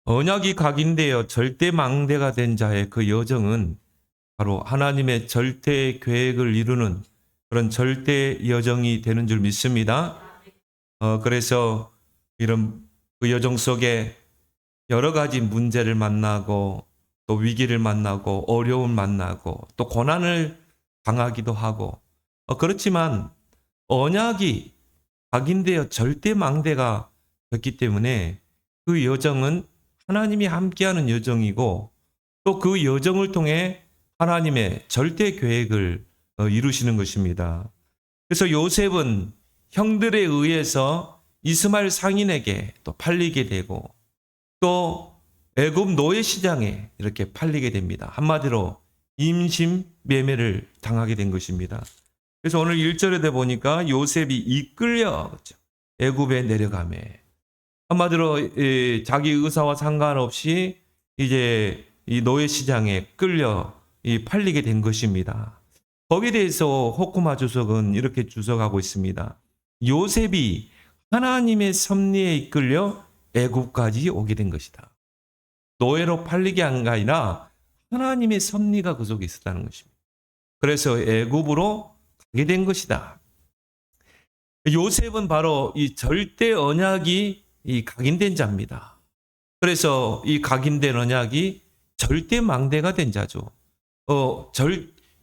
언약이 각인되어 절대 망대가 된 자의 그 여정은 바로 하나님의 절대 계획을 이루는 그런 절대 여정이 되는 줄 믿습니다. 그래서 이런 그 여정 속에 여러 가지 문제를 만나고 또 위기를 만나고 어려움 만나고 또 고난을 당하기도 하고 그렇지만 언약이 각인되어 절대 망대가 됐기 때문에 그 여정은 하나님이 함께하는 여정이고 또 그 여정을 통해 하나님의 절대 계획을 이루시는 것입니다. 그래서 요셉은 형들에 의해서 이스마엘 상인에게 또 팔리게 되고 또 애굽 노예 시장에 이렇게 팔리게 됩니다. 한마디로 임신 매매를 당하게 된 것입니다. 그래서 오늘 1절에 보니까 요셉이 이끌려 애굽에 내려가매 한마디로 자기 의사와 상관없이 이제 이 노예 시장에 끌려 팔리게 된 것입니다. 거기에 대해서 호쿠마 주석은 이렇게 주석하고 있습니다. 요셉이 하나님의 섭리에 이끌려 애굽까지 오게 된 것이다. 노예로 팔리게 한 게 아니라 하나님의 섭리가 그 속에 있었다는 것입니다. 그래서 애굽으로 가게 된 것이다. 요셉은 바로 이 절대 언약이 각인된 자입니다. 그래서 이 각인된 언약이 절대 망대가 된 자죠.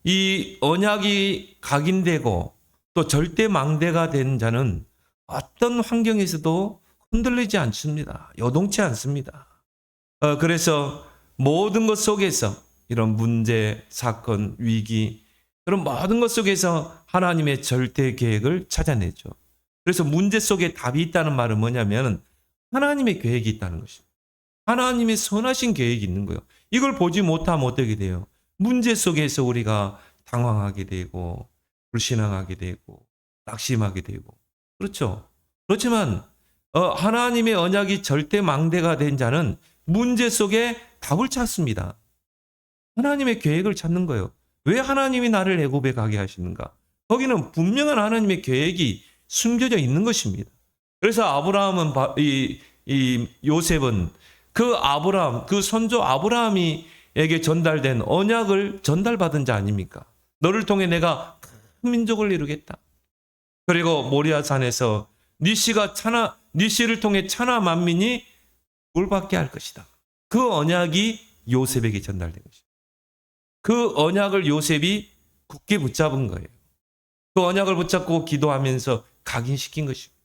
이 언약이 각인되고 또 절대 망대가 된 자는 어떤 환경에서도 흔들리지 않습니다. 요동치 않습니다. 그래서 모든 것 속에서 이런 문제, 사건, 위기 그런 모든 것 속에서 하나님의 절대 계획을 찾아내죠. 그래서 문제 속에 답이 있다는 말은 뭐냐면 하나님의 계획이 있다는 것입니다. 하나님의 선하신 계획이 있는 거예요. 이걸 보지 못하면 어떻게 돼요? 문제 속에서 우리가 당황하게 되고 불신앙하게 되고 낙심하게 되고 그렇죠. 그렇지만 하나님의 언약이 절대 망대가 된 자는 문제 속에 답을 찾습니다. 하나님의 계획을 찾는 거예요. 왜 하나님이 나를 애굽에 가게 하시는가? 거기는 분명한 하나님의 계획이 숨겨져 있는 것입니다. 그래서 아브라함은 이 요셉은 그 아브라함, 그 선조 아브라함이에게 전달된 언약을 전달받은 자 아닙니까? 너를 통해 내가 큰 민족을 이루겠다. 그리고 모리아산에서 네 씨를 통해 천하 만민이 꿀받게 할 것이다. 그 언약이 요셉에게 전달된 것입니다. 그 언약을 요셉이 굳게 붙잡은 거예요. 그 언약을 붙잡고 기도하면서 각인시킨 것입니다.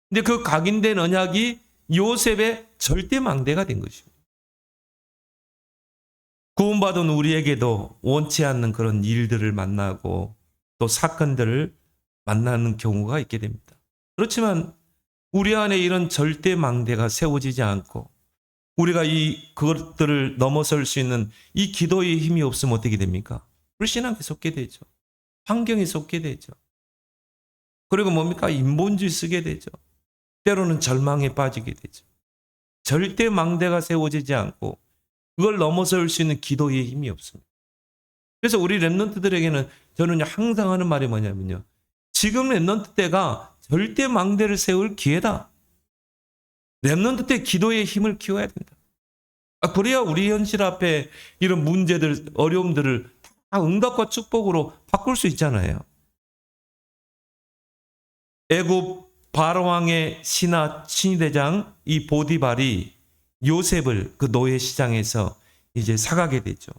근데 그 각인된 언약이 요셉의 절대 망대가 된 것입니다. 구원받은 우리에게도 원치 않는 그런 일들을 만나고 또 사건들을 만나는 경우가 있게 됩니다. 그렇지만 우리 안에 이런 절대 망대가 세워지지 않고 우리가 그것들을 넘어설 수 있는 이 기도의 힘이 없으면 어떻게 됩니까? 불신앙에 속게 되죠. 환경에 속게 되죠. 그리고 뭡니까? 인본주의 쓰게 되죠. 때로는 절망에 빠지게 되죠. 절대 망대가 세워지지 않고 그걸 넘어설 수 있는 기도의 힘이 없습니다. 그래서 우리 랩런트들에게는 저는 항상 하는 말이 뭐냐면요. 지금 랩런트 때가 절대 망대를 세울 기회다. 랩런트 때 기도의 힘을 키워야 된다. 그래야 우리 현실 앞에 이런 문제들, 어려움들을 다 응답과 축복으로 바꿀 수 있잖아요. 애굽 바로왕의 신하 친위대장 이 보디발이 요셉을 그 노예 시장에서 이제 사가게 되죠.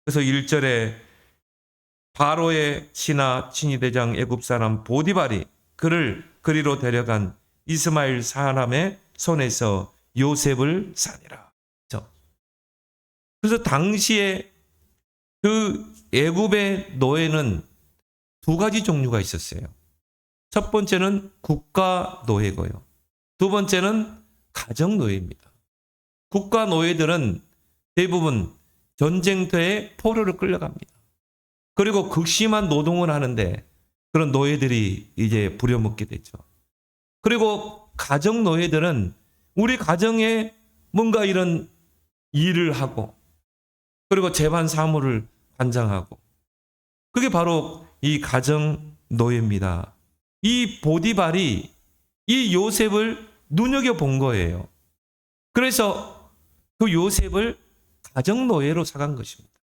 그래서 1절에 바로의 신하 친위대장 애굽 사람 보디발이 그를 그리로 데려간 이스마엘 사람의 손에서 요셉을 사니라. 그래서 당시에 그 애굽의 노예는 두 가지 종류가 있었어요. 첫 번째는 국가 노예고요. 두 번째는 가정 노예입니다. 국가 노예들은 대부분 전쟁터에 포로를 끌려갑니다. 그리고 극심한 노동을 하는데 그런 노예들이 이제 부려먹게 되죠. 그리고 가정 노예들은 우리 가정에 뭔가 이런 일을 하고 그리고 재반 사무를 관장하고 그게 바로 이 가정 노예입니다. 이 보디발이 이 요셉을 눈여겨본 거예요. 그래서 그 요셉을 가정노예로 사간 것입니다.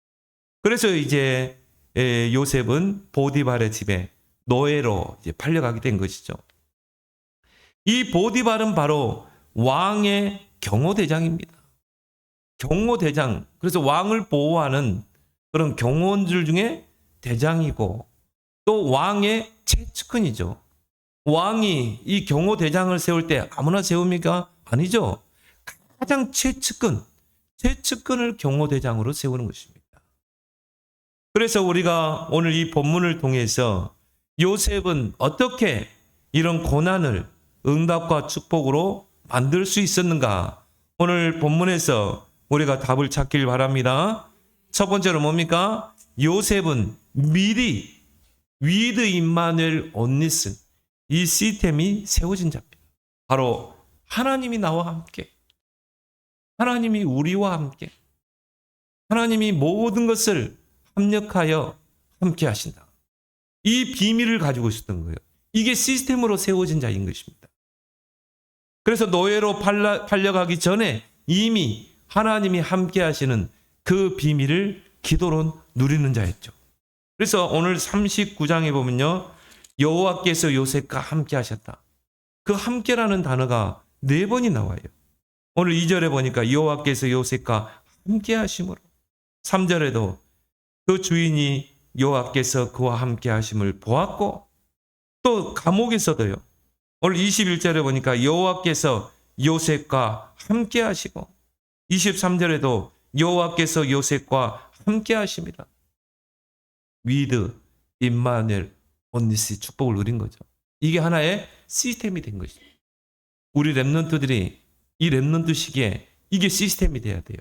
그래서 이제 요셉은 보디발의 집에 노예로 이제 팔려가게 된 것이죠. 이 보디발은 바로 왕의 경호대장입니다. 경호대장. 그래서 왕을 보호하는 그런 경호원들 중에 대장이고 또 왕의 최측근이죠. 왕이 이 경호대장을 세울 때 아무나 세웁니까? 아니죠. 가장 최측근을 경호대장으로 세우는 것입니다. 그래서 우리가 오늘 이 본문을 통해서 요셉은 어떻게 이런 고난을 응답과 축복으로 만들 수 있었는가? 오늘 본문에서 우리가 답을 찾길 바랍니다. 첫 번째로 뭡니까? 요셉은 미리 위드 임마누엘 온니슨 이 시스템이 세워진 자입니다. 바로 하나님이 나와 함께, 하나님이 우리와 함께, 하나님이 모든 것을 합력하여 함께 하신다. 이 비밀을 가지고 있었던 거예요. 이게 시스템으로 세워진 자인 것입니다. 그래서 노예로 팔려가기 전에 이미 하나님이 함께 하시는 그 비밀을 기도로 누리는 자였죠. 그래서 오늘 39장에 보면요. 여호와께서 요셉과 함께 하셨다. 그 함께라는 단어가 4번이 나와요. 오늘 2절에 보니까 여호와께서 요셉과 함께 하심으로 3절에도 그 주인이 여호와께서 그와 함께 하심을 보았고 또 감옥에서도요. 오늘 21절에 보니까 여호와께서 요셉과 함께 하시고 23절에도 여호와께서 요셉과 함께 하십니다. 위드 임마누엘 온니스 축복을 누린 거죠. 이게 하나의 시스템이 된 것이죠. 우리 렘넌트들이 이 렘넌트 시기에 이게 시스템이 돼야 돼요.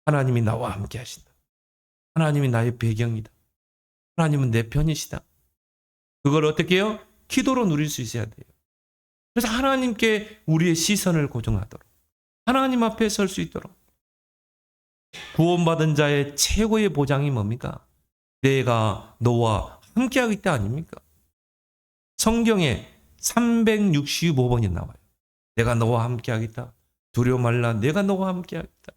하나님이 나와 함께 하신다. 하나님이 나의 배경이다. 하나님은 내 편이시다. 그걸 어떻게 해요? 기도로 누릴 수 있어야 돼요. 그래서 하나님께 우리의 시선을 고정하도록 하나님 앞에 설 수 있도록 구원받은 자의 최고의 보장이 뭡니까? 내가 너와 함께하기 때 아닙니까? 성경에 365번이 나와요. 내가 너와 함께하겠다. 두려워 말라. 내가 너와 함께하겠다.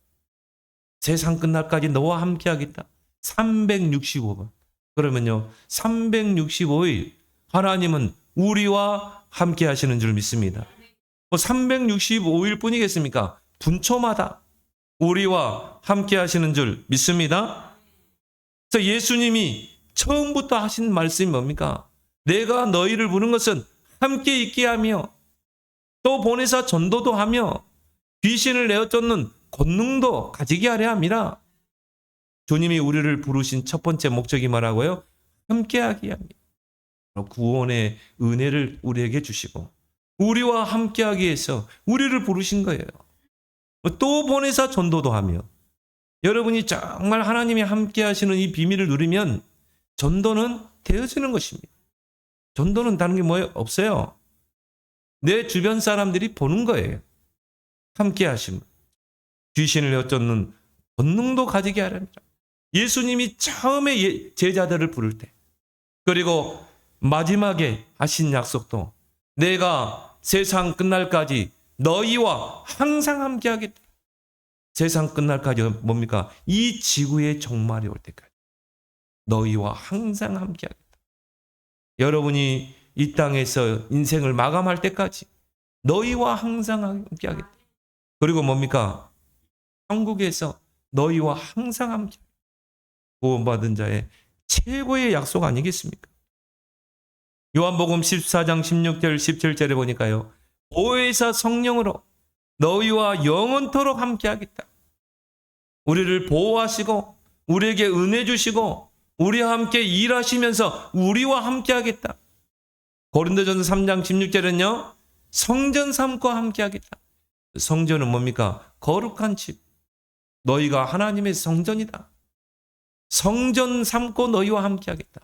세상 끝날까지 너와 함께하겠다. 365번. 그러면요. 365일 하나님은 우리와 함께 하시는 줄 믿습니다. 365일 뿐이겠습니까? 분초마다 우리와 함께 하시는 줄 믿습니다. 그래서 예수님이 처음부터 하신 말씀이 뭡니까? 내가 너희를 부른 것은 함께 있게 하며 또 보내사 전도도 하며 귀신을 내어 쫓는 권능도 가지게 하려 함이라. 주님이 우리를 부르신 첫 번째 목적이 뭐라고요? 함께하게 합니다. 구원의 은혜를 우리에게 주시고 우리와 함께하기 위해서 우리를 부르신 거예요. 또 보내사 전도도 하며 여러분이 정말 하나님이 함께하시는 이 비밀을 누리면 전도는 되어지는 것입니다. 전도는 다른 게 뭐예요? 없어요. 내 주변 사람들이 보는 거예요. 함께하심. 귀신을 내쫓는 본능도 가지게 하랍니다. 예수님이 처음에 제자들을 부를 때 그리고 마지막에 하신 약속도 내가 세상 끝날까지 너희와 항상 함께하겠다. 세상 끝날까지 뭡니까? 이 지구의 종말이 올 때까지 너희와 항상 함께하겠다. 여러분이 이 땅에서 인생을 마감할 때까지 너희와 항상 함께하겠다. 그리고 뭡니까? 천국에서 너희와 항상 함께 구원받은 자의 최고의 약속 아니겠습니까? 요한복음 14장 16절 17절에 보니까요. 보혜사 성령으로 너희와 영원토록 함께하겠다. 우리를 보호하시고 우리에게 은혜 주시고 우리와 함께 일하시면서 우리와 함께하겠다. 고린도전서 3장 16절은요. 성전 삼고 함께하겠다. 성전은 뭡니까? 거룩한 집. 너희가 하나님의 성전이다. 성전 삼고 너희와 함께하겠다.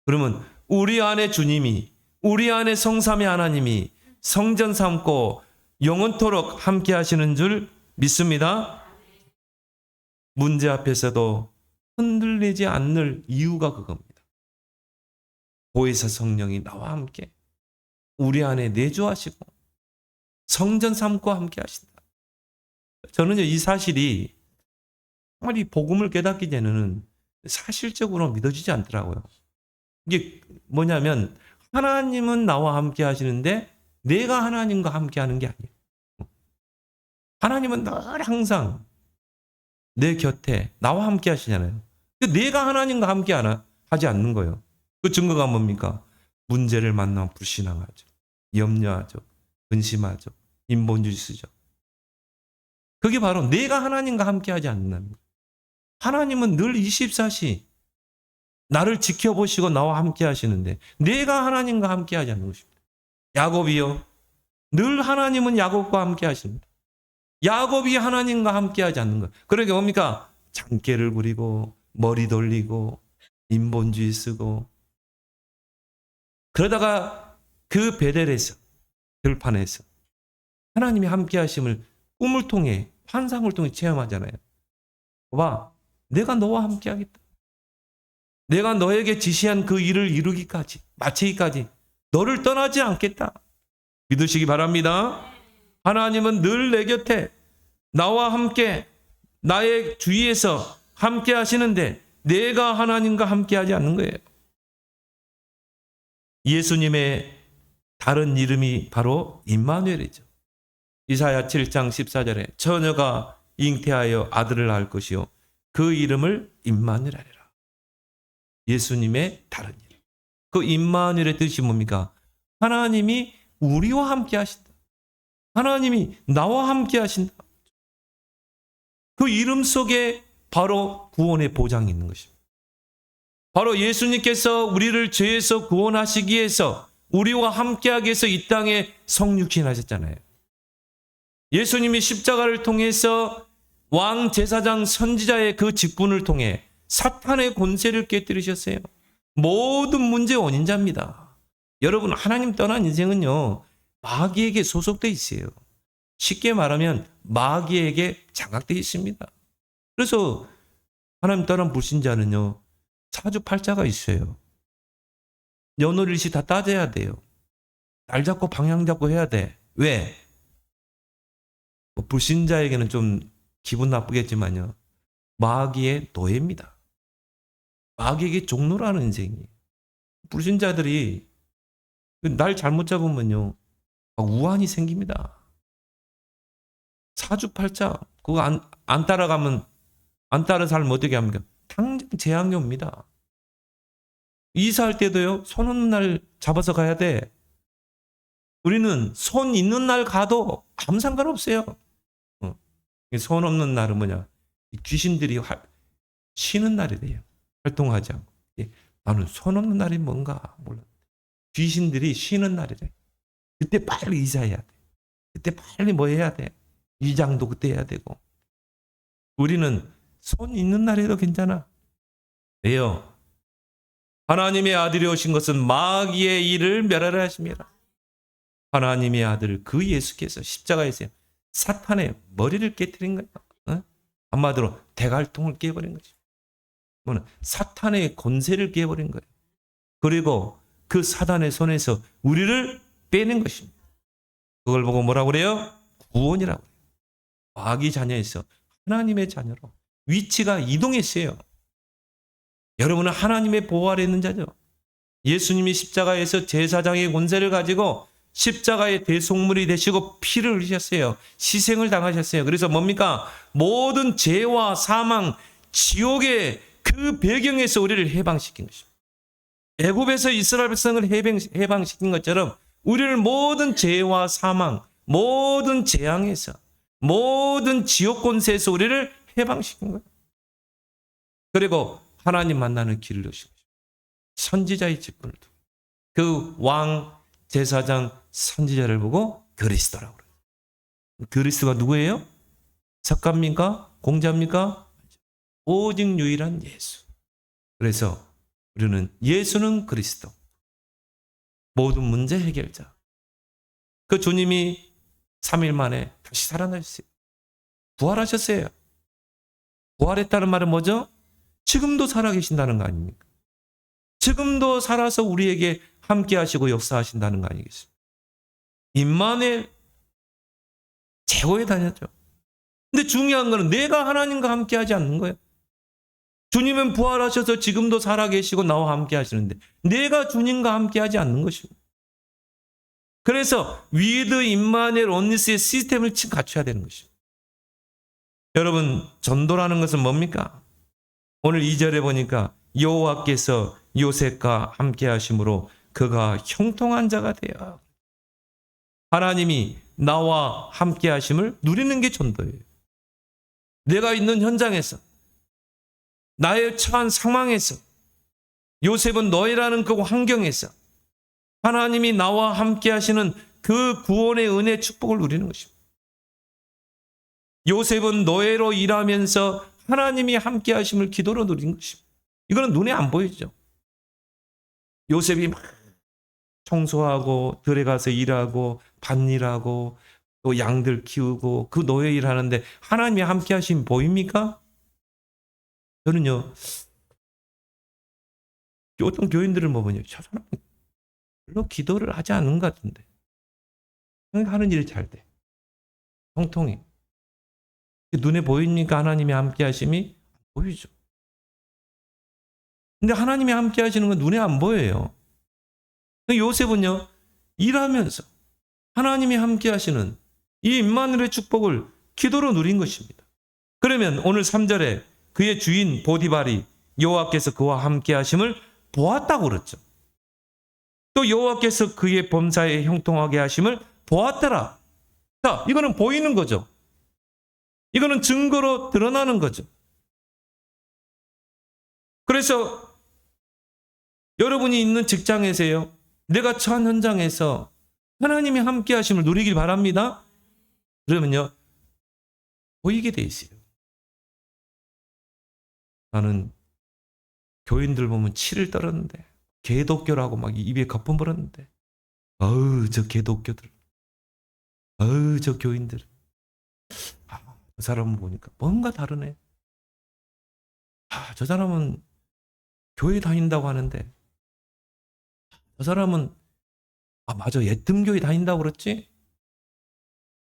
그러면 우리 안에 주님이 우리 안에 성삼의 하나님이 성전 삼고 영원토록 함께 하시는 줄 믿습니다. 문제 앞에서도 흔들리지 않을 이유가 그겁니다. 보혜사 성령이 나와 함께 우리 안에 내주하시고 성전 삼고 함께 하신다. 저는요, 이 사실이 정말 이 복음을 깨닫기 전에는 사실적으로 믿어지지 않더라고요. 이게 뭐냐면 하나님은 나와 함께 하시는데 내가 하나님과 함께 하는 게 아니에요. 하나님은 늘 항상 내 곁에 나와 함께 하시잖아요. 근데 내가 하나님과 함께 하지 않는 거예요. 그 증거가 뭡니까? 문제를 만나면 불신앙하죠. 염려하죠. 근심하죠. 인본주의 쓰죠. 그게 바로 내가 하나님과 함께 하지 않는다는 거예요. 하나님은 늘 24시 나를 지켜보시고 나와 함께 하시는데 내가 하나님과 함께 하지 않는 것입니다. 야곱이요. 늘 하나님은 야곱과 함께 하십니다. 야곱이 하나님과 함께 하지 않는 거예요. 그러니까 뭡니까? 장깨를 부리고 머리 돌리고 인본주의 쓰고 그러다가 그 베델에서 들판에서 하나님이 함께 하심을 꿈을 통해 환상을 통해 체험하잖아요. 봐, 내가 너와 함께 하겠다. 내가 너에게 지시한 그 일을 이루기까지 마치기까지 너를 떠나지 않겠다. 믿으시기 바랍니다. 하나님은 늘 내 곁에 나와 함께 나의 주위에서 함께 하시는데 내가 하나님과 함께 하지 않는 거예요. 예수님의 다른 이름이 바로 임마누엘이죠. 이사야 7장 14절에 처녀가 잉태하여 아들을 낳을 것이요 그 이름을 임마누엘 하리라. 예수님의 다른 이름. 그 임마누엘의 뜻이 뭡니까? 하나님이 우리와 함께 하신다. 하나님이 나와 함께 하신다. 그 이름 속에 바로 구원의 보장이 있는 것입니다. 바로 예수님께서 우리를 죄에서 구원하시기 위해서 우리와 함께하기 위해서 이 땅에 성육신 하셨잖아요. 예수님이 십자가를 통해서 왕 제사장 선지자의 그 직분을 통해 사탄의 권세를 깨뜨리셨어요. 모든 문제의 원인자입니다. 여러분, 하나님 떠난 인생은요, 마귀에게 소속되어 있어요. 쉽게 말하면 마귀에게 장악되어 있습니다. 그래서 하나님 떠난 불신자는요, 사주팔자가 있어요. 연월일시 다 따져야 돼요. 날 잡고 방향 잡고 해야 돼. 왜? 뭐 불신자에게는 좀 기분 나쁘겠지만요, 마귀의 노예입니다. 마귀에게 종노라는 인생이에요. 불신자들이 날 잘못 잡으면요, 우환이 생깁니다. 사주팔자 그거 안 따라가면 안 따라 살면 어떻게 합니까? 당장 재앙이 옵니다. 이사할 때도요, 손 없는 날 잡아서 가야 돼. 우리는 손 있는 날 가도 아무 상관없어요. 손 없는 날은 뭐냐? 귀신들이 쉬는 날이래요. 활동하지 않고. 나는 손 없는 날이 뭔가 몰라. 귀신들이 쉬는 날이래. 그때 빨리 이사해야 돼. 그때 빨리 뭐 해야 돼. 이장도 그때 해야 되고. 우리는 손 있는 날에도 괜찮아. 왜요? 하나님의 아들이 오신 것은 마귀의 일을 멸하려 하심이라. 하나님의 아들 그 예수께서 십자가에서 사탄의 머리를 깨뜨린 거예요. 어? 한마디로 대갈통을 깨버린 거죠. 사탄의 권세를 깨버린 거예요. 그리고 그 사단의 손에서 우리를 빼낸 것입니다. 그걸 보고 뭐라고 그래요? 구원이라고 그래요. 마귀 자녀에서 하나님의 자녀로 위치가 이동했어요. 여러분은 하나님의 보호 아래 있는 자죠. 예수님이 십자가에서 제사장의 권세를 가지고 십자가의 대속물이 되시고 피를 흘리셨어요. 희생을 당하셨어요. 그래서 뭡니까? 모든 죄와 사망, 지옥의 그 배경에서 우리를 해방시킨 것입니다. 애굽에서 이스라엘 백성을 해방시킨 것처럼 우리를 모든 죄와 사망, 모든 재앙에서, 모든 지옥 권세에서 우리를 해방시킨 거예요. 그리고 하나님 만나는 길을 여신 것입니다. 선지자의 직분을 두고 그 왕, 제사장, 선지자를 보고 그리스도라고 그래요. 그리스도가 누구예요? 석가입니까? 공자입니까? 오직 유일한 예수. 그래서 우리는 예수는 그리스도, 모든 문제 해결자. 그 주님이 3일 만에 다시 살아나셨어요. 부활하셨어요. 부활했다는 말은 뭐죠? 지금도 살아계신다는 거 아닙니까? 지금도 살아서 우리에게 함께 하시고 역사하신다는 거 아니겠습니까? 임마누엘 최고의 단어죠. 근데 중요한 거는 내가 하나님과 함께 하지 않는 거예요. 주님은 부활하셔서 지금도 살아계시고 나와 함께 하시는데 내가 주님과 함께 하지 않는 것입니다. 그래서 위드 임마누엘 온리스의 시스템을 갖춰야 되는 것입니다. 여러분, 전도라는 것은 뭡니까? 오늘 2절에 보니까 여호와께서 요셉과 함께 하심으로 그가 형통한 자가 되어. 하나님이 나와 함께 하심을 누리는 게 전도예요. 내가 있는 현장에서, 나의 처한 상황에서, 요셉은 너희라는 그 환경에서 하나님이 나와 함께 하시는 그 구원의 은혜 축복을 누리는 것입니다. 요셉은 노예로 일하면서 하나님이 함께 하심을 기도로 누린 것입니다. 이거는 눈에 안 보이죠. 요셉이 막 청소하고 들에 가서 일하고 밭일하고 또 양들 키우고 그 노예 일하는데 하나님이 함께 하심 보입니까? 저는요, 어떤 교인들을 보면요, 저 사람 별로 기도를 하지 않는 것 같은데 하는 일이 잘 돼. 통통해. 눈에 보입니까? 하나님이 함께 하심이 보이죠. 근데 하나님이 함께 하시는 건 눈에 안 보여요. 요셉은요, 일하면서 하나님이 함께 하시는 이 임마누엘의 축복을 기도로 누린 것입니다. 그러면 오늘 3절에 그의 주인 보디발이 여호와께서 그와 함께 하심을 보았다고 그랬죠. 또 여호와께서 그의 범사에 형통하게 하심을 보았더라. 자, 이거는 보이는 거죠. 이거는 증거로 드러나는 거죠. 그래서 여러분이 있는 직장에서요, 내가 처한 현장에서 하나님이 함께 하심을 누리길 바랍니다. 그러면요, 보이게 돼 있어요. 나는 교인들 보면 치를 떨었는데, 개독교라고 막 입에 거품 불었는데, 저 개독교들, 저 교인들. 그 사람을 보니까 뭔가 다르네. 저 사람은 교회 다닌다고 하는데, 저 사람은, 맞아, 예뜸교회 다닌다고 그랬지?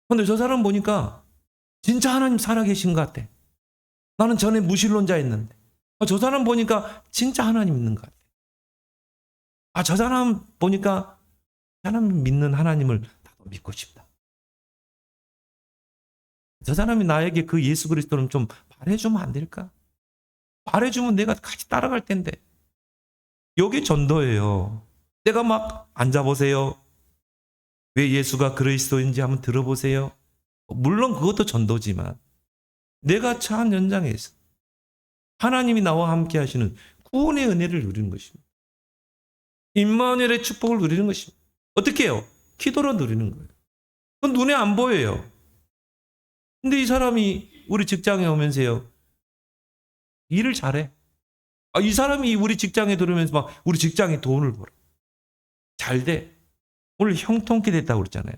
근데 저 사람 보니까 진짜 하나님 살아계신 것 같아. 나는 전에 무신론자였는데, 저 사람 보니까 진짜 하나님 있는 것 같아. 저 사람 보니까 하나님 믿는 하나님을 나도 믿고 싶다. 저 사람이 나에게 그 예수 그리스도를 좀 말해주면 안 될까? 말해주면 내가 같이 따라갈 텐데. 여기 전도예요. 내가 막 앉아보세요. 왜 예수가 그리스도인지 한번 들어보세요. 물론 그것도 전도지만 내가 처한 현장에서 하나님이 나와 함께 하시는 구원의 은혜를 누리는 것입니다. 임마누엘의 축복을 누리는 것입니다. 어떻게 해요? 기도로 누리는 거예요. 그건 눈에 안 보여요. 근데 이 사람이 우리 직장에 오면서요, 일을 잘해. 이 사람이 우리 직장에 들어오면서 막 우리 직장에 돈을 벌어. 잘 돼. 오늘 형통케 됐다고 그랬잖아요.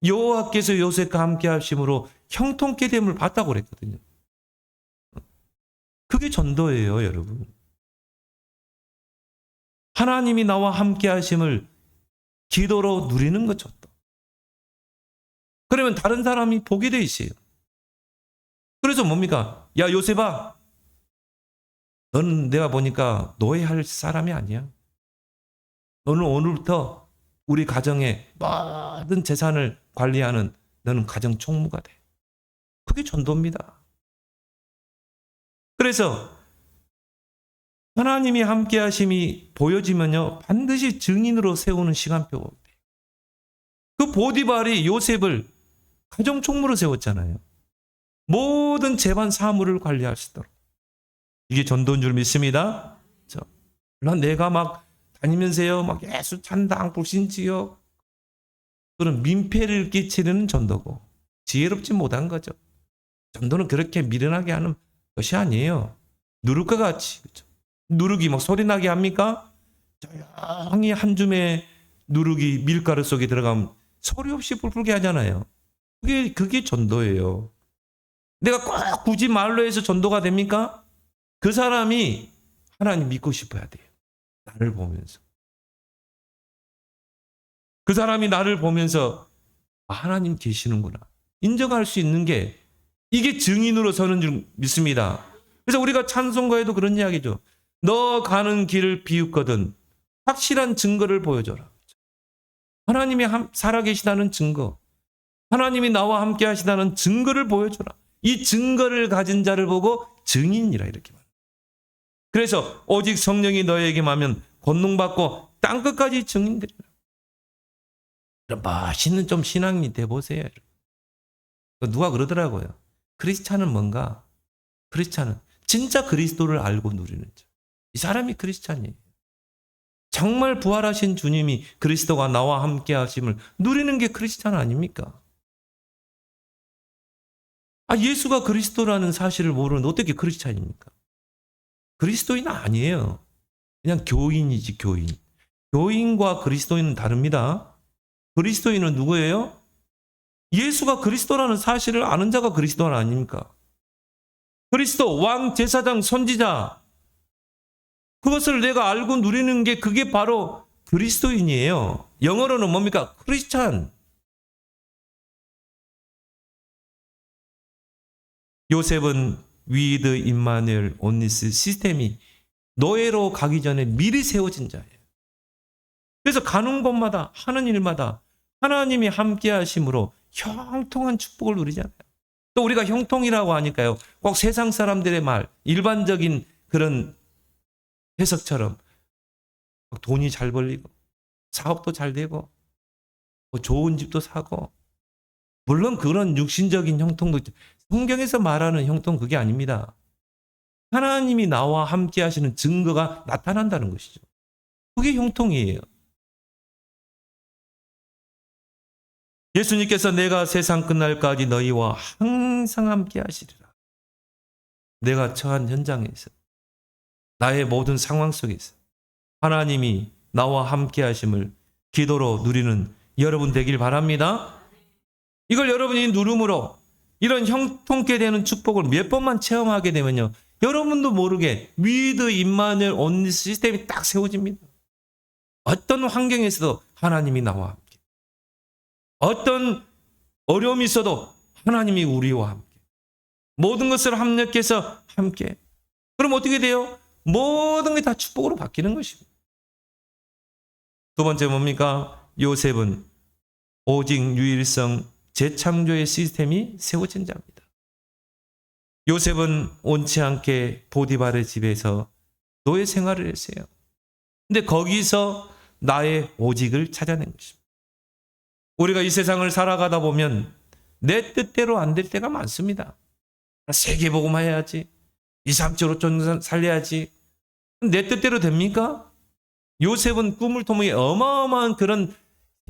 여호와께서 요셉과 함께 하심으로 형통케 됨을 봤다고 그랬거든요. 그게 전도예요, 여러분. 하나님이 나와 함께 하심을 기도로 누리는 것 전도. 그러면 다른 사람이 보게 돼 있어요. 그래서 뭡니까? 야, 요셉아, 너는 내가 보니까 노예할 사람이 아니야. 너는 오늘부터 우리 가정의 모든 재산을 관리하는 너는 가정 총무가 돼. 그게 전도입니다. 그래서 하나님이 함께 하심이 보여지면요, 반드시 증인으로 세우는 시간표가 돼요. 그 보디발이 요셉을 가정 총무로 세웠잖아요. 모든 재반 사물을 관리할 수 있도록. 이게 전도인 줄 믿습니다. 물론 내가 막 다니면서요, 막 예수 찬당 불신지역 그런 민폐를 끼치는 전도고 지혜롭지 못한 거죠. 전도는 그렇게 미련하게 하는 것이 아니에요. 누룩과 같이, 그렇죠? 누룩이 막 소리 나게 합니까? 조용히 한 줌의 누룩이 밀가루 속에 들어가면 소리 없이 불게 하잖아요. 그게 전도예요. 내가 꼭 굳이 말로 해서 전도가 됩니까? 그 사람이 하나님 믿고 싶어야 돼요. 나를 보면서. 그 사람이 나를 보면서 하나님 계시는구나. 인정할 수 있는 게 이게 증인으로 서는 줄 믿습니다. 그래서 우리가 찬송가에도 그런 이야기죠. 너 가는 길을 비웃거든 확실한 증거를 보여줘라. 하나님이 살아계시다는 증거, 하나님이 나와 함께 하시다는 증거를 보여줘라. 이 증거를 가진 자를 보고 증인이라 이렇게 말합니다. 그래서 오직 성령이 너에게 임하면 권능받고 땅끝까지 증인되리라. 맛있는 좀 신앙이 돼보세요. 누가 그러더라고요. 크리스찬은 뭔가? 크리스찬은 진짜 그리스도를 알고 누리는 자. 이 사람이 크리스찬이에요. 정말 부활하신 주님이 그리스도가 나와 함께 하심을 누리는 게 크리스찬 아닙니까? 예수가 그리스도라는 사실을 모르는데 어떻게 크리스찬입니까? 그리스도인 아니에요. 그냥 교인이지, 교인. 교인과 그리스도인은 다릅니다. 그리스도인은 누구예요? 예수가 그리스도라는 사실을 아는 자가 그리스도인 아닙니까? 그리스도, 왕, 제사장, 선지자. 그것을 내가 알고 누리는 게 그게 바로 그리스도인이에요. 영어로는 뭡니까? 크리스찬. 요셉은 위드 임마누엘 온니스 시스템이 노예로 가기 전에 미리 세워진 자예요. 그래서 가는 곳마다 하는 일마다 하나님이 함께 하심으로 형통한 축복을 누리잖아요. 또 우리가 형통이라고 하니까요. 꼭 세상 사람들의 말, 일반적인 그런 해석처럼 돈이 잘 벌리고 사업도 잘 되고 좋은 집도 사고 물론 그런 육신적인 형통도 있죠. 성경에서 말하는 형통 그게 아닙니다. 하나님이 나와 함께 하시는 증거가 나타난다는 것이죠. 그게 형통이에요. 예수님께서 내가 세상 끝날까지 너희와 항상 함께 하시리라. 내가 처한 현장에서 나의 모든 상황 속에서 하나님이 나와 함께 하심을 기도로 누리는 여러분 되길 바랍니다. 이걸 여러분이 누름으로 이런 형통케 되는 축복을 몇 번만 체험하게 되면요. 여러분도 모르게 위드 임마누엘 온리 시스템이 딱 세워집니다. 어떤 환경에서도 하나님이 나와 함께. 어떤 어려움이 있어도 하나님이 우리와 함께. 모든 것을 합력해서 함께. 그럼 어떻게 돼요? 모든 게 다 축복으로 바뀌는 것입니다. 두 번째 뭡니까? 요셉은 오직 유일성 재창조의 시스템이 세워진 자입니다. 요셉은 온치 않게 보디발의 집에서 노예 생활을 했어요. 근데 거기서 나의 오직을 찾아낸 것입니다. 우리가 이 세상을 살아가다 보면 내 뜻대로 안 될 때가 많습니다. 세계복음화 해야지. 2, 3조로 좀 살려야지. 내 뜻대로 됩니까? 요셉은 꿈을 통해 어마어마한 그런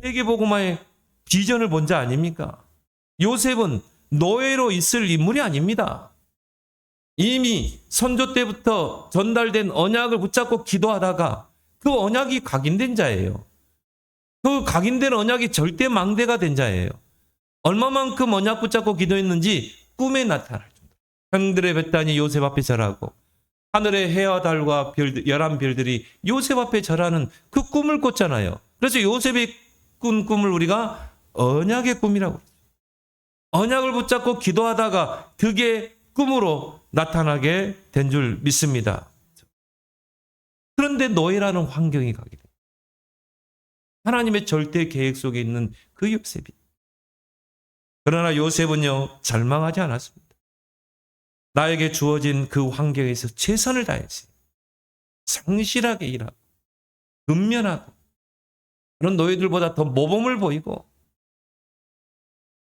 세계복음화의 비전을 본 자 아닙니까? 요셉은 노예로 있을 인물이 아닙니다. 이미 선조 때부터 전달된 언약을 붙잡고 기도하다가 그 언약이 각인된 자예요. 그 각인된 언약이 절대 망대가 된 자예요. 얼마만큼 언약 붙잡고 기도했는지 꿈에 나타날 정도. 형들의 벳단이 요셉 앞에 절하고 하늘의 해와 달과 별들, 11별들이 요셉 앞에 절하는 그 꿈을 꿨잖아요. 그래서 요셉이 꾼 꿈을 우리가 언약의 꿈이라고 그러죠. 언약을 붙잡고 기도하다가 그게 꿈으로 나타나게 된 줄 믿습니다. 그런데 노예라는 환경이 가게 됩니다. 하나님의 절대 계획 속에 있는 그 요셉이. 그러나 요셉은요, 절망하지 않았습니다. 나에게 주어진 그 환경에서 최선을 다했어요. 성실하게 일하고, 근면하고, 그런 노예들보다 더 모범을 보이고,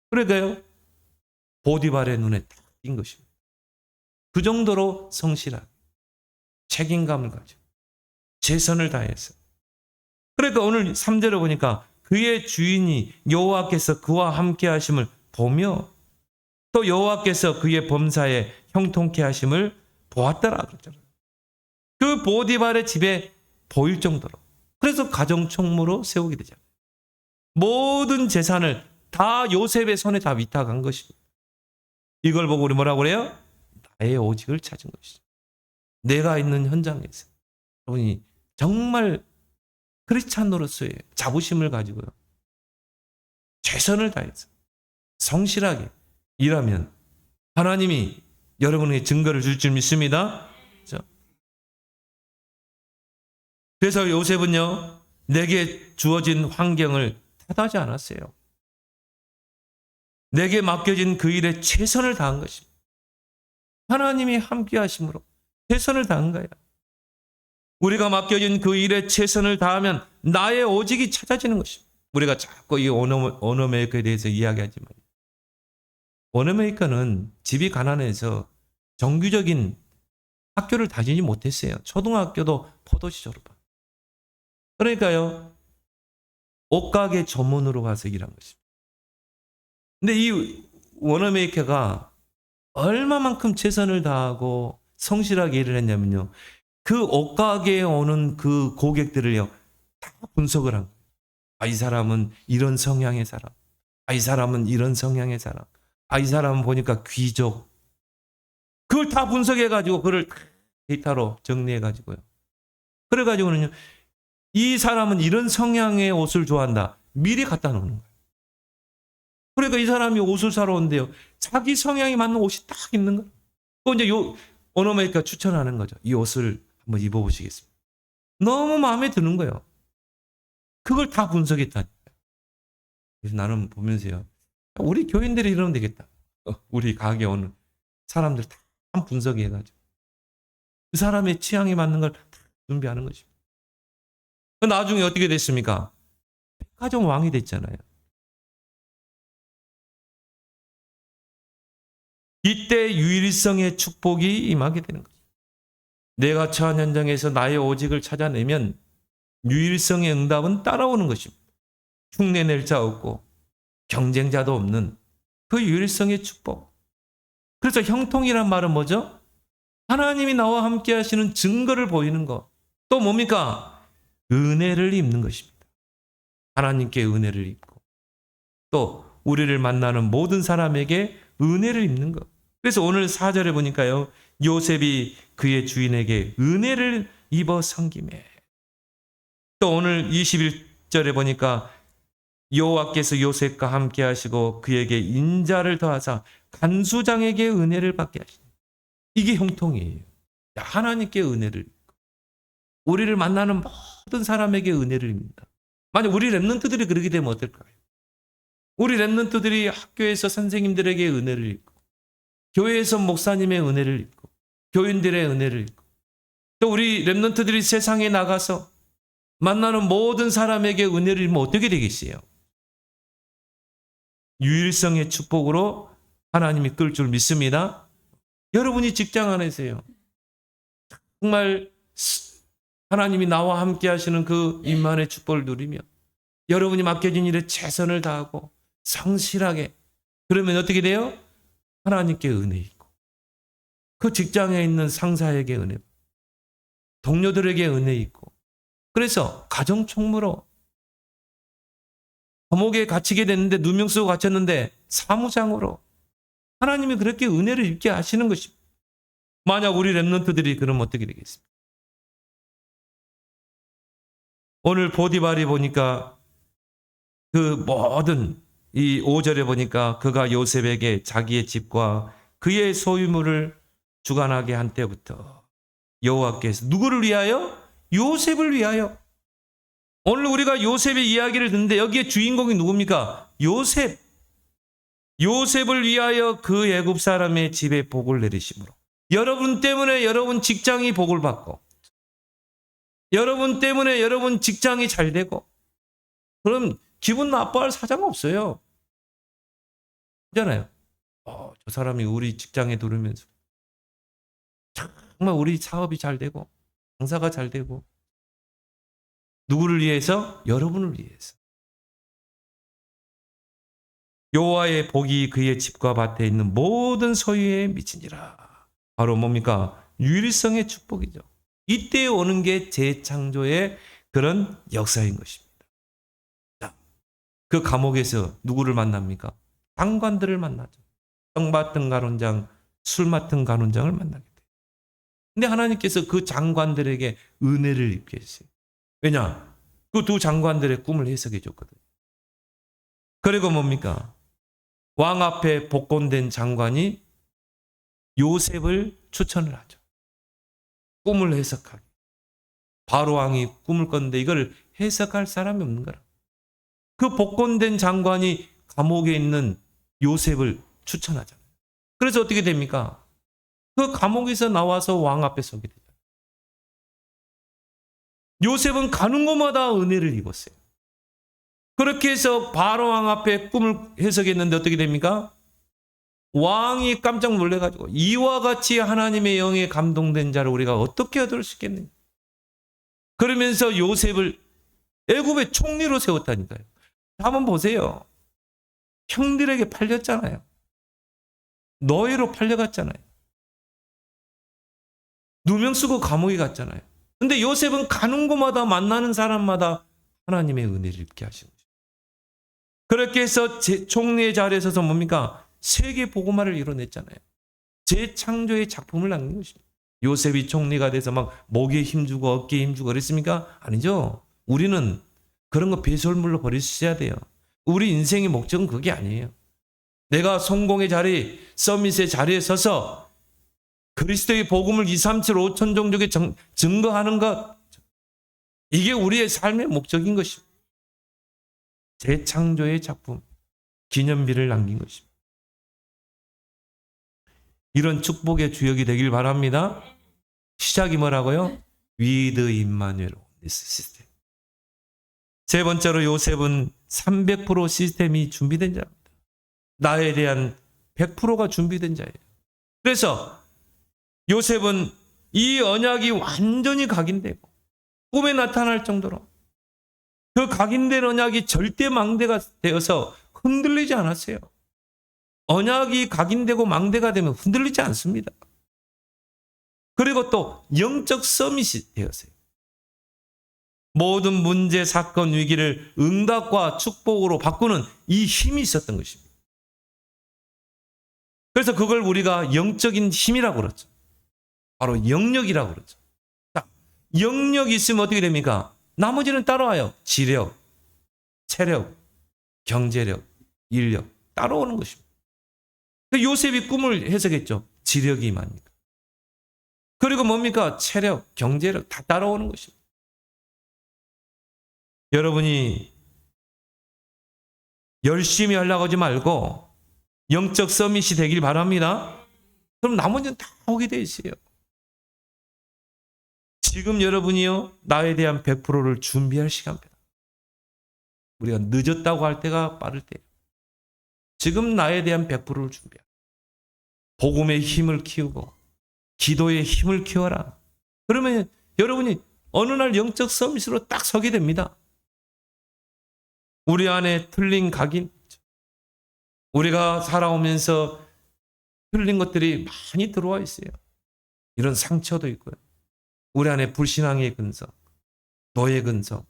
그러니까요, 보디발의 눈에 딱 띈 것입니다. 그 정도로 성실하게, 책임감을 가지고, 최선을 다해서. 그러니까 오늘 3절에 보니까 그의 주인이 여호와께서 그와 함께 하심을 보며 또 여호와께서 그의 범사에 형통케 하심을 보았더라 그러잖아요. 그 보디발의 집에 보일 정도로. 그래서 가정총무로 세우게 되잖아요. 모든 재산을 다 요셉의 손에 다 위탁한 것입니다. 이걸 보고 우리 뭐라고 그래요? 나의 오직을 찾은 것이죠. 내가 있는 현장에서 여러분이 정말 크리스찬으로서의 자부심을 가지고요. 최선을 다해서 성실하게 일하면 하나님이 여러분에게 증거를 줄 줄 믿습니다. 그래서 요셉은요, 내게 주어진 환경을 탓하지 않았어요. 내게 맡겨진 그 일에 최선을 다한 것입니다. 하나님이 함께 하심으로 최선을 다한 거야. 우리가 맡겨진 그 일에 최선을 다하면 나의 오직이 찾아지는 것입니다. 우리가 자꾸 이 오너메이커에 대해서 이야기하지만, 오너메이커는 집이 가난해서 정규적인 학교를 다니지 못했어요. 초등학교도 포도시 졸업한. 그러니까요, 옷가게 전문으로 가서 일한 것입니다. 근데 이 워너메이커가 얼마만큼 최선을 다하고 성실하게 일을 했냐면요, 그 옷가게에 오는 그 고객들을요, 다 분석을 한 거예요. 아, 이 사람은 이런 성향의 사람. 아, 이 사람은 이런 성향의 사람. 아, 이 사람은 보니까 귀족. 그걸 다 분석해가지고 그걸 데이터로 정리해가지고요. 그래가지고는요, 이 사람은 이런 성향의 옷을 좋아한다. 미리 갖다 놓는 거예요. 그러니까 이 사람이 옷을 사러 온대요. 자기 성향이 맞는 옷이 딱 있는 거예요. 그 이제 오너메이커가 추천하는 거죠. 이 옷을 한번 입어보시겠습니다. 너무 마음에 드는 거예요. 그걸 다 분석했다니까요. 그래서 나는 보면서요, 우리 교인들이 이러면 되겠다. 우리 가게 오는 사람들 다 분석해가지고 그 사람의 취향에 맞는 걸 다 준비하는 것입니다. 나중에 어떻게 됐습니까? 백화점 왕이 됐잖아요. 이때 유일성의 축복이 임하게 되는 거죠. 내가 처한 현장에서 나의 오직을 찾아내면 유일성의 응답은 따라오는 것입니다. 흉내낼 자 없고 경쟁자도 없는 그 유일성의 축복. 그래서 형통이란 말은 뭐죠? 하나님이 나와 함께 하시는 증거를 보이는 것. 또 뭡니까? 은혜를 입는 것입니다. 하나님께 은혜를 입고 또 우리를 만나는 모든 사람에게 은혜를 입는 것. 그래서 오늘 4절에 보니까요, 요셉이 그의 주인에게 은혜를 입어 섬기매. 또 오늘 21절에 보니까 여호와께서 요셉과 함께 하시고 그에게 인자를 더하사 간수장에게 은혜를 받게 하시니. 이게 형통이에요. 하나님께 은혜를 입고 우리를 만나는 모든 사람에게 은혜를 입니다. 만약 우리 랩런트들이 그렇게 되면 어떨까요? 우리 랩런트들이 학교에서 선생님들에게 은혜를 입고 교회에서 목사님의 은혜를 입고 교인들의 은혜를 입고 또 우리 랩런트들이 세상에 나가서 만나는 모든 사람에게 은혜를 입으면 어떻게 되겠어요? 유일성의 축복으로 하나님이 끌 줄 믿습니다. 여러분이 직장 안에서요, 정말 하나님이 나와 함께 하시는 그 임만의 축복을 누리며 여러분이 맡겨진 일에 최선을 다하고 성실하게, 그러면 어떻게 돼요? 하나님께 은혜 있고 그 직장에 있는 상사에게 은혜, 동료들에게 은혜 있고, 그래서 가정 총무로 감옥에 갇히게 됐는데 누명 쓰고 갇혔는데 사무장으로 하나님이 그렇게 은혜를 입게 하시는 것입니다. 만약 우리 랩런트들이 그러면 어떻게 되겠습니까? 오늘 보디발이 보니까 그 모든 이 5절에 보니까 그가 요셉에게 자기의 집과 그의 소유물을 주관하게 한 때부터 여호와께서 누구를 위하여? 요셉을 위하여. 오늘 우리가 요셉의 이야기를 듣는데 여기에 주인공이 누굽니까? 요셉. 요셉을 위하여 그 애굽 사람의 집에 복을 내리심으로 여러분 때문에 여러분 직장이 복을 받고 여러분 때문에 여러분 직장이 잘 되고, 그럼 기분 나빠할 사정 없어요. 그렇잖아요. 저 사람이 우리 직장에 들어오면서 정말 우리 사업이 잘 되고 장사가 잘 되고. 누구를 위해서? 여러분을 위해서. 여호와의 복이 그의 집과 밭에 있는 모든 소유에 미치니라. 바로 뭡니까? 유일성의 축복이죠. 이때 오는 게 재창조의 그런 역사인 것입니다. 그 감옥에서 누구를 만납니까? 장관들을 만나죠. 떡 맡은 간원장, 술 맡은 간원장을 만나게 돼요. 근데 하나님께서 그 장관들에게 은혜를 입게 했어요. 왜냐? 그 두 장관들의 꿈을 해석해 줬거든요. 그리고 뭡니까? 왕 앞에 복권된 장관이 요셉을 추천을 하죠. 꿈을 해석하기. 바로 왕이 꿈을 꿨는데 이걸 해석할 사람이 없는 거라. 그 복권된 장관이 감옥에 있는 요셉을 추천하잖아요. 그래서 어떻게 됩니까? 그 감옥에서 나와서 왕 앞에 서게 되죠. 요셉은 가는 곳마다 은혜를 입었어요. 그렇게 해서 바로 왕 앞에 꿈을 해석했는데 어떻게 됩니까? 왕이 깜짝 놀래가지고 이와 같이 하나님의 영에 감동된 자를 우리가 어떻게 얻을 수 있겠느냐. 그러면서 요셉을 애굽의 총리로 세웠다니까요. 한번 보세요. 형들에게 팔렸잖아요. 노예로 팔려갔잖아요. 누명 쓰고 감옥에 갔잖아요. 근데 요셉은 가는 곳마다 만나는 사람마다 하나님의 은혜를 입게 하신 거죠. 그렇게 해서 총리의 자리에 서서 뭡니까? 세계 복음화를 이뤄냈잖아요. 재창조의 작품을 남긴 것입니다. 요셉이 총리가 돼서 막 목에 힘주고 어깨에 힘주고 그랬습니까? 아니죠. 우리는 그런 거 배설물로 버리셔야 돼요. 우리 인생의 목적은 그게 아니에요. 내가 성공의 자리, 서밋의 자리에 서서 그리스도의 복음을 2, 3, 7, 5천 종족에 증거하는 것, 이게 우리의 삶의 목적인 것입니다. 재창조의 작품, 기념비를 남긴 것입니다. 이런 축복의 주역이 되길 바랍니다. 시작이 뭐라고요? With Emmanuel 시스템. 세 번째로 요셉은 300% 시스템이 준비된 자입니다. 나에 대한 100%가 준비된 자예요. 그래서 요셉은 이 언약이 완전히 각인되고 꿈에 나타날 정도로 그 각인된 언약이 절대 망대가 되어서 흔들리지 않았어요. 언약이 각인되고 망대가 되면 흔들리지 않습니다. 그리고 또 영적 서밋이 되었어요. 모든 문제, 사건, 위기를 응답과 축복으로 바꾸는 이 힘이 있었던 것입니다. 그래서 그걸 우리가 영적인 힘이라고 그러죠. 바로 영역이라고 그러죠. 자, 영역이 있으면 어떻게 됩니까? 나머지는 따라와요. 지력, 체력, 경제력, 인력 따라오는 것입니다. 요셉이 꿈을 해석했죠. 지력이 임하니까. 그리고 뭡니까? 체력, 경제력 다 따라오는 것입니다. 여러분이 열심히 하려고 하지 말고 영적 서밋이 되길 바랍니다. 그럼 나머지는 다 오게 돼 있어요. 지금 여러분이요, 나에 대한 100%를 준비할 시간입니다. 우리가 늦었다고 할 때가 빠를 때예요. 지금 나에 대한 100%를 준비하라. 복음의 힘을 키우고 기도의 힘을 키워라. 그러면 여러분이 어느 날 영적 서밋으로 딱 서게 됩니다. 우리 안에 틀린 각인, 우리가 살아오면서 틀린 것들이 많이 들어와 있어요. 이런 상처도 있고요. 우리 안에 불신앙의 근성, 노예 근성,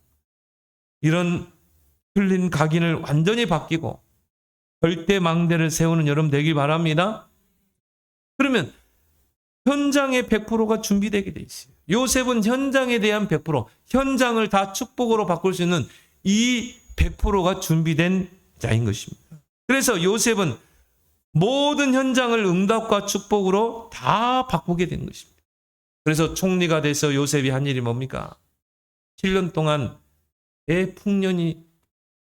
이런 틀린 각인을 완전히 바뀌고 절대 망대를 세우는 여러분 되길 바랍니다. 그러면 현장의 100%가 준비되게 돼 있어요. 요셉은 현장에 대한 100%, 현장을 다 축복으로 바꿀 수 있는 이 100%가 준비된 자인 것입니다. 그래서 요셉은 모든 현장을 응답과 축복으로 다 바꾸게 된 것입니다. 그래서 총리가 돼서 요셉이 한 일이 뭡니까? 7년 동안 대풍년이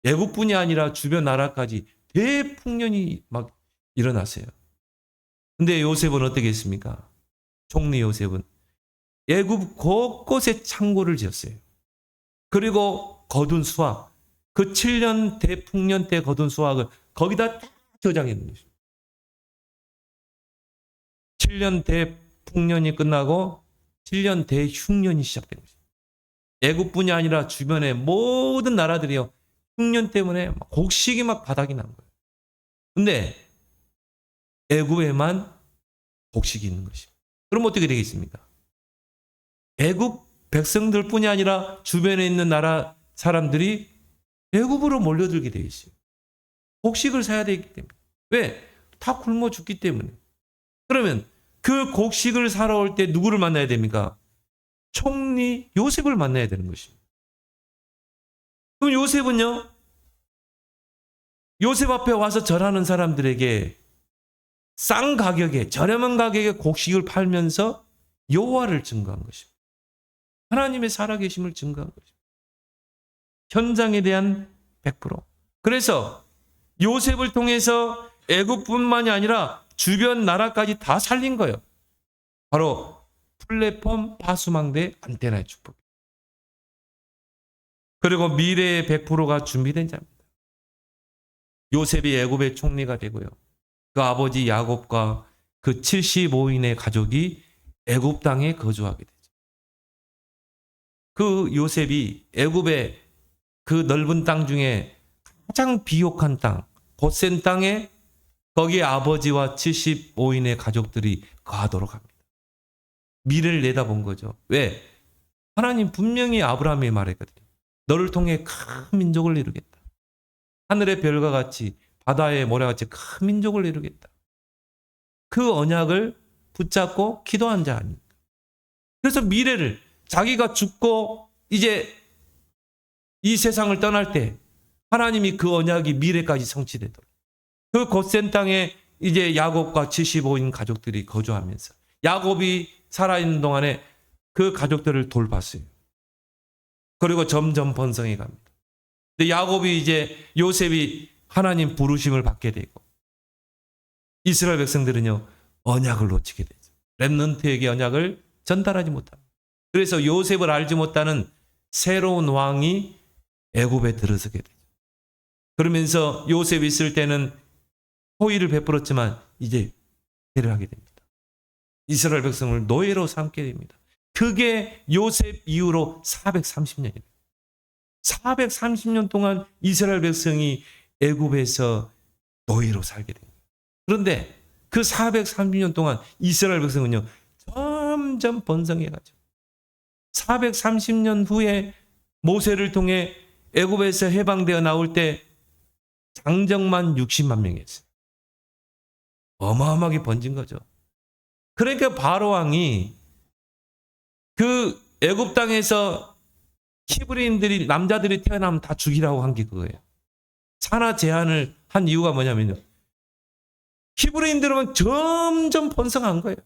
애국뿐이 아니라 주변 나라까지 대풍년이 막 일어났어요. 근데 요셉은 어떻게 했습니까? 총리 요셉은 애굽 곳곳에 창고를 지었어요. 그리고 거둔 수확, 그 7년 대풍년 때 거둔 수확을 거기다 딱 저장해 놓은 것입니다. 7년 대풍년이 끝나고 7년 대흉년이 시작된 것입니다. 애굽뿐이 아니라 주변의 모든 나라들이요, 흉년 때문에 곡식이 막 바닥이 난 거예요. 근데 애굽에만 곡식이 있는 것입니다. 그럼 어떻게 되겠습니까? 애굽 백성들뿐이 아니라 주변에 있는 나라 사람들이 애굽으로 몰려들게 되어 있어요. 곡식을 사야 되기 때문에. 왜? 다 굶어 죽기 때문에. 그러면 그 곡식을 사러 올 때 누구를 만나야 됩니까? 총리 요셉을 만나야 되는 것입니다. 그럼 요셉은요, 요셉 앞에 와서 절하는 사람들에게 싼 가격에, 저렴한 가격에 곡식을 팔면서 여호와를 증거한 것입니다. 하나님의 살아계심을 증거한 것입니다. 현장에 대한 100%. 그래서 요셉을 통해서 애굽뿐만이 아니라 주변 나라까지 다 살린 거예요. 바로 플랫폼 파수망대 안테나의 축복. 그리고 미래의 100%가 준비된 자입니다. 요셉이 애굽의 총리가 되고요. 그 아버지 야곱과 그 75인의 가족이 애굽 땅에 거주하게 되죠. 그 요셉이 애굽의 그 넓은 땅 중에 가장 비옥한 땅, 곧센 땅에 거기에 아버지와 75인의 가족들이 거하도록 합니다. 미래를 내다본 거죠. 왜? 하나님 분명히 아브라함이 말했거든요. 너를 통해 큰 민족을 이루겠다. 하늘의 별과 같이 바다의 모래같이 큰 민족을 이루겠다. 그 언약을 붙잡고 기도한 자 아닙니까? 그래서 미래를 자기가 죽고 이제 이 세상을 떠날 때 하나님이 그 언약이 미래까지 성취되도록 그 곧센 땅에 이제 야곱과 75인 가족들이 거주하면서 야곱이 살아있는 동안에 그 가족들을 돌봤어요. 그리고 점점 번성해 갑니다. 근데 야곱이 이제 요셉이 하나님 부르심을 받게 되고 이스라엘 백성들은요 언약을 놓치게 되죠. 렘넌트에게 언약을 전달하지 못합니다. 그래서 요셉을 알지 못하는 새로운 왕이 애굽에 들어서게 되죠. 그러면서 요셉이 있을 때는 호의를 베풀었지만 이제 해를 하게 됩니다. 이스라엘 백성을 노예로 삼게 됩니다. 그게 요셉 이후로 430년이에요. 430년 동안 이스라엘 백성이 애굽에서 노예로 살게 됩니다. 그런데 그 430년 동안 이스라엘 백성은요 점점 번성해 가죠. 430년 후에 모세를 통해 애굽에서 해방되어 나올 때 장정만 60만 명이었어요. 어마어마하게 번진 거죠. 그러니까 바로 왕이 그 애굽 땅에서 히브리인들이 남자들이 태어나면 다 죽이라고 한 게 그거예요. 산하 제한을 한 이유가 뭐냐면요. 히브리인들은 점점 번성한 거예요.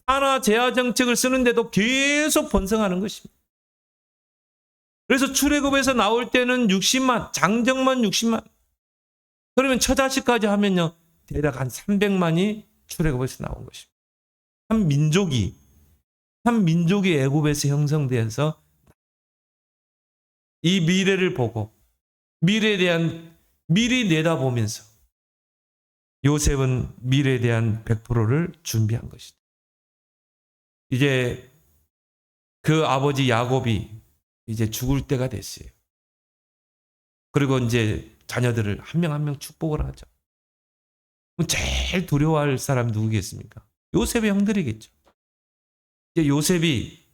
산하 제한 정책을 쓰는데도 계속 번성하는 것입니다. 그래서 출애굽에서 나올 때는 60만, 장정만 60만. 그러면 처자식까지 하면요. 대략 한 300만이 출애굽에서 나온 것입니다. 한 민족이 애굽에서 형성되어서 이 미래를 보고 미래에 대한 미리 내다보면서 요셉은 미래에 대한 100%를 준비한 것이다. 이제 그 아버지 야곱이 이제 죽을 때가 됐어요. 그리고 이제 자녀들을 한 명 한 명 축복을 하죠. 제일 두려워할 사람 누구겠습니까? 요셉의 형들이겠죠. 이제 요셉이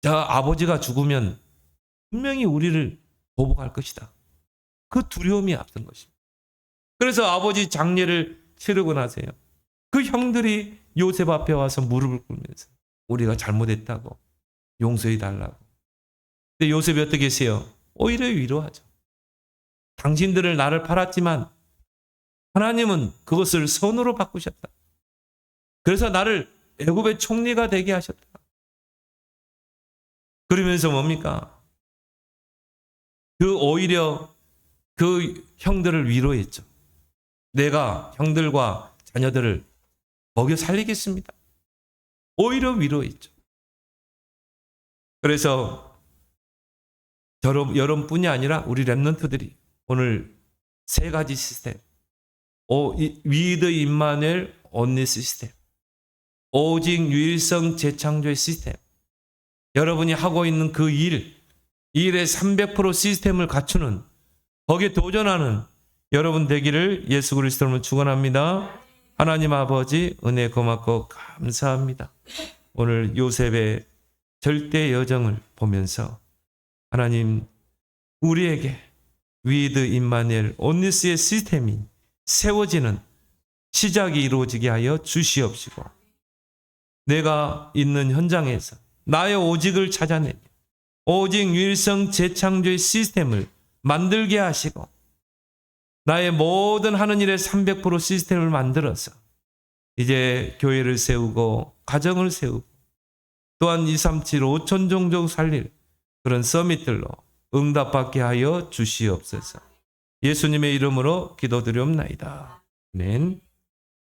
저 아버지가 죽으면 분명히 우리를 보복할 것이다. 그 두려움이 앞선 것입니다. 그래서 아버지 장례를 치르고 나서요. 그 형들이 요셉 앞에 와서 무릎을 꿇면서 우리가 잘못했다고 용서해 달라고. 근데 요셉이 어떻게 했어요? 오히려 위로하죠. 당신들을 나를 팔았지만 하나님은 그것을 선으로 바꾸셨다. 그래서 나를 애굽의 총리가 되게 하셨다. 그러면서 뭡니까? 오히려 그 형들을 위로했죠. 내가 형들과 자녀들을 먹여 살리겠습니다. 오히려 위로했죠. 그래서 여러분뿐이 아니라 우리 렘넌트들이 오늘 세 가지 시스템, 위드 임마누엘 온리 시스템, 오직 유일성 재창조의 시스템, 여러분이 하고 있는 그 일의 300% 시스템을 갖추는, 거기에 도전하는 여러분 되기를 예수 그리스도로 축원합니다. 하나님 아버지 은혜 고맙고 감사합니다. 오늘 요셉의 절대 여정을 보면서 하나님 우리에게 위드 임마누엘 온리스의 시스템이 세워지는 시작이 이루어지게 하여 주시옵시고, 내가 있는 현장에서 나의 오직을 찾아내며 오직 유일성 재창조의 시스템을 만들게 하시고 나의 모든 하는 일에 300% 시스템을 만들어서 이제 교회를 세우고 가정을 세우고 또한 237 5천 종족 살릴 그런 서밋들로 응답받게 하여 주시옵소서. 예수님의 이름으로 기도드리옵나이다. 아멘.